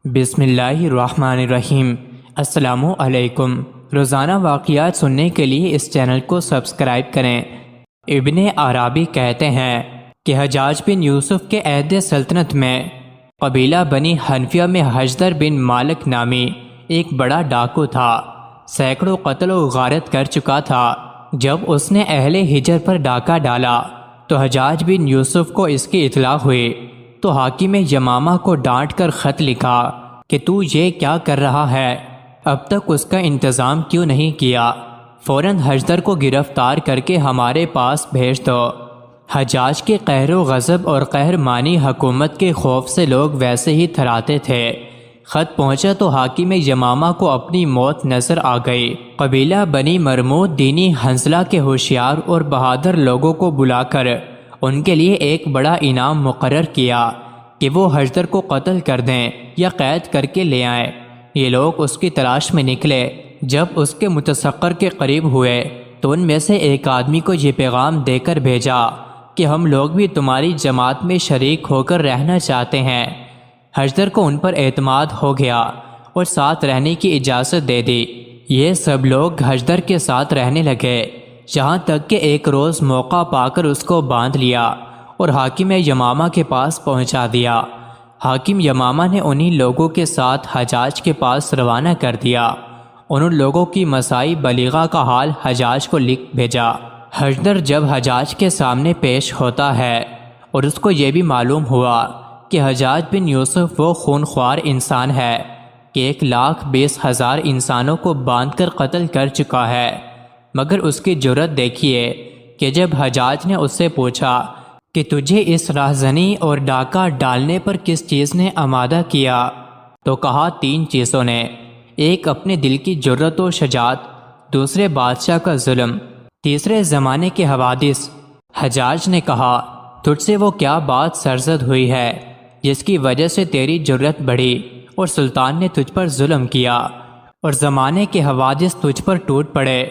بسم اللہ الرحمن الرحیم۔ السلام علیکم۔ روزانہ واقعات سننے کے لیے اس چینل کو سبسکرائب کریں۔ ابن عرابی کہتے ہیں کہ حجاج بن یوسف کے عہد سلطنت میں قبیلہ بنی حنفیہ میں حجدر بن مالک نامی ایک بڑا ڈاکو تھا۔ سینکڑوں قتل و غارت کر چکا تھا۔ جب اس نے اہل حجر پر ڈاکہ ڈالا تو حجاج بن یوسف کو اس کی اطلاع ہوئی تو حاکم یمامہ کو ڈانٹ کر خط لکھا کہ تو یہ کیا کر رہا ہے، اب تک اس کا انتظام کیوں نہیں کیا، فوراً حجدر کو گرفتار کر کے ہمارے پاس بھیج دو۔ حجاج کے قہر و غضب اور قہرمانی حکومت کے خوف سے لوگ ویسے ہی تھراتے تھے۔ خط پہنچا تو حاکم یمامہ کو اپنی موت نظر آ گئی۔ قبیلہ بنی مرمود دینی حنظلہ کے ہوشیار اور بہادر لوگوں کو بلا کر ان کے لیے ایک بڑا انعام مقرر کیا کہ وہ حجدر کو قتل کر دیں یا قید کر کے لے آئیں۔ یہ لوگ اس کی تلاش میں نکلے۔ جب اس کے متسخر کے قریب ہوئے تو ان میں سے ایک آدمی کو یہ پیغام دے کر بھیجا کہ ہم لوگ بھی تمہاری جماعت میں شریک ہو کر رہنا چاہتے ہیں۔ حجدر کو ان پر اعتماد ہو گیا اور ساتھ رہنے کی اجازت دے دی۔ یہ سب لوگ حجدر کے ساتھ رہنے لگے، یہاں تک کہ ایک روز موقع پا کر اس کو باندھ لیا اور حاکم یمامہ کے پاس پہنچا دیا۔ حاکم یمامہ نے انہی لوگوں کے ساتھ حجاج کے پاس روانہ کر دیا۔ ان لوگوں کی مسائی بلیغہ کا حال حجاج کو لکھ بھیجا۔ حجدر جب حجاج کے سامنے پیش ہوتا ہے اور اس کو یہ بھی معلوم ہوا کہ حجاج بن یوسف وہ خونخوار انسان ہے کہ 1,20,000 انسانوں کو باندھ کر قتل کر چکا ہے، مگر اس کی جرأت دیکھیے کہ جب حجاج نے اس سے پوچھا کہ تجھے اس راہزنی اور ڈاکہ ڈالنے پر کس چیز نے آمادہ کیا، تو کہا 3 چیزوں نے، ایک اپنے دل کی جرأت و شجاعت، دوسرے بادشاہ کا ظلم، تیسرے زمانے کے حوادث۔ حجاج نے کہا تجھ سے وہ کیا بات سرزد ہوئی ہے جس کی وجہ سے تیری جرأت بڑھی اور سلطان نے تجھ پر ظلم کیا اور زمانے کے حوادث تجھ پر ٹوٹ پڑے؟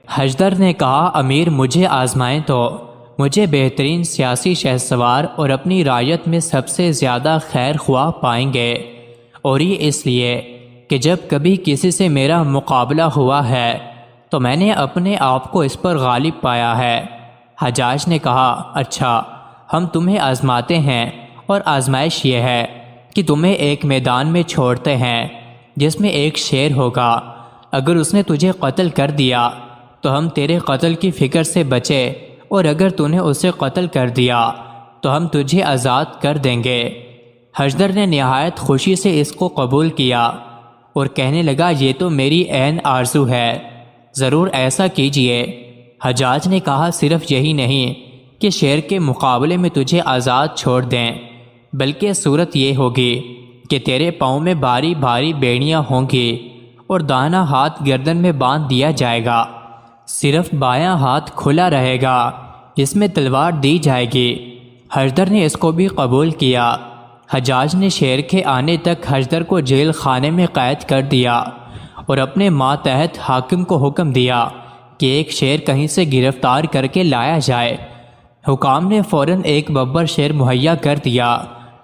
حجدر نے کہا امیر مجھے آزمائیں تو مجھے بہترین سیاسی شہسوار اور اپنی رعیت میں سب سے زیادہ خیر خواہ پائیں گے، اور یہ اس لیے کہ جب کبھی کسی سے میرا مقابلہ ہوا ہے تو میں نے اپنے آپ کو اس پر غالب پایا ہے۔ حجاج نے کہا اچھا، ہم تمہیں آزماتے ہیں، اور آزمائش یہ ہے کہ تمہیں ایک میدان میں چھوڑتے ہیں جس میں ایک شیر ہوگا، اگر اس نے تجھے قتل کر دیا تو ہم تیرے قتل کی فکر سے بچے، اور اگر تو نے اسے قتل کر دیا تو ہم تجھے آزاد کر دیں گے۔ حجدر نے نہایت خوشی سے اس کو قبول کیا اور کہنے لگا یہ تو میری عین آرزو ہے، ضرور ایسا کیجئے۔ حجاج نے کہا صرف یہی نہیں کہ شیر کے مقابلے میں تجھے آزاد چھوڑ دیں، بلکہ صورت یہ ہوگی کہ تیرے پاؤں میں بھاری بھاری بیڑیاں ہوں گی اور داہنا ہاتھ گردن میں باندھ دیا جائے گا، صرف بایاں ہاتھ کھلا رہے گا جس میں تلوار دی جائے گی۔ حجدر نے اس کو بھی قبول کیا۔ حجاج نے شیر کے آنے تک حجدر کو جیل خانے میں قید کر دیا اور اپنے ماتحت حاکم کو حکم دیا کہ ایک شیر کہیں سے گرفتار کر کے لایا جائے۔ حکام نے فوراً ایک ببر شیر مہیا کر دیا۔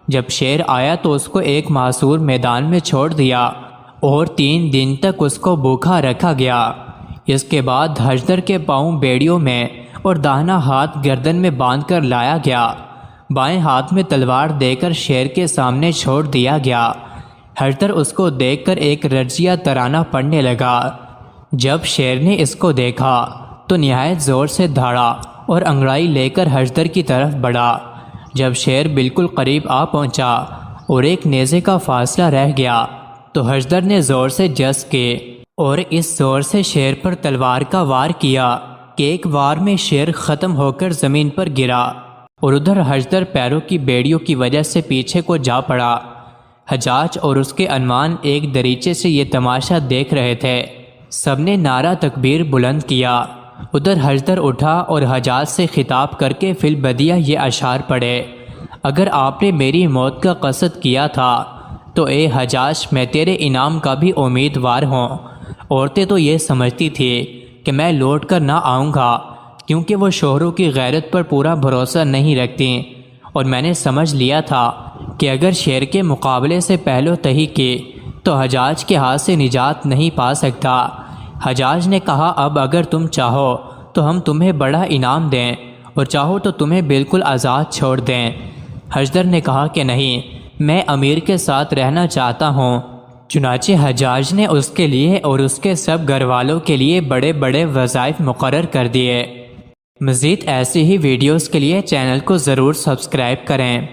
جب شیر آیا تو اس کو ایک محصور میدان میں چھوڑ دیا اور 3 دن تک اس کو بھوکا رکھا گیا۔ اس کے بعد حجدر کے پاؤں بیڑیوں میں اور داہنا ہاتھ گردن میں باندھ کر لایا گیا، بائیں ہاتھ میں تلوار دے کر شیر کے سامنے چھوڑ دیا گیا۔ حجدر اس کو دیکھ کر ایک رجزیہ ترانہ پڑھنے لگا۔ جب شیر نے اس کو دیکھا تو نہایت زور سے دھاڑا اور انگڑائی لے کر حجدر کی طرف بڑھا۔ جب شیر بالکل قریب آ پہنچا اور ایک نیزے کا فاصلہ رہ گیا تو حجدر نے زور سے جس کے اور اس زور سے شیر پر تلوار کا وار کیا کہ ایک وار میں شیر ختم ہو کر زمین پر گرا، اور ادھر حجدر پیروں کی بیڑیوں کی وجہ سے پیچھے کو جا پڑا۔ حجاج اور اس کے انوان ایک دریچے سے یہ تماشا دیکھ رہے تھے۔ سب نے نعرہ تکبیر بلند کیا۔ ادھر حجدر اٹھا اور حجاج سے خطاب کر کے فی البدیہ یہ اشعار پڑھے، اگر آپ نے میری موت کا قصد کیا تھا تو اے حجاج میں تیرے انعام کا بھی امیدوار ہوں۔ عورتیں تو یہ سمجھتی تھی کہ میں لوٹ کر نہ آؤں گا کیونکہ وہ شوہروں کی غیرت پر پورا بھروسہ نہیں رکھتیں، اور میں نے سمجھ لیا تھا کہ اگر شیر کے مقابلے سے پہلو تہی کی تو حجاج کے ہاتھ سے نجات نہیں پا سکتا۔ حجاج نے کہا اب اگر تم چاہو تو ہم تمہیں بڑا انعام دیں اور چاہو تو تمہیں بالکل آزاد چھوڑ دیں۔ حجدر نے کہا کہ نہیں، میں امیر کے ساتھ رہنا چاہتا ہوں۔ چنانچہ حجاج نے اس کے لیے اور اس کے سب گھر والوں کے لیے بڑے بڑے وظائف مقرر کر دیے۔ مزید ایسی ہی ویڈیوز کے لیے چینل کو ضرور سبسکرائب کریں۔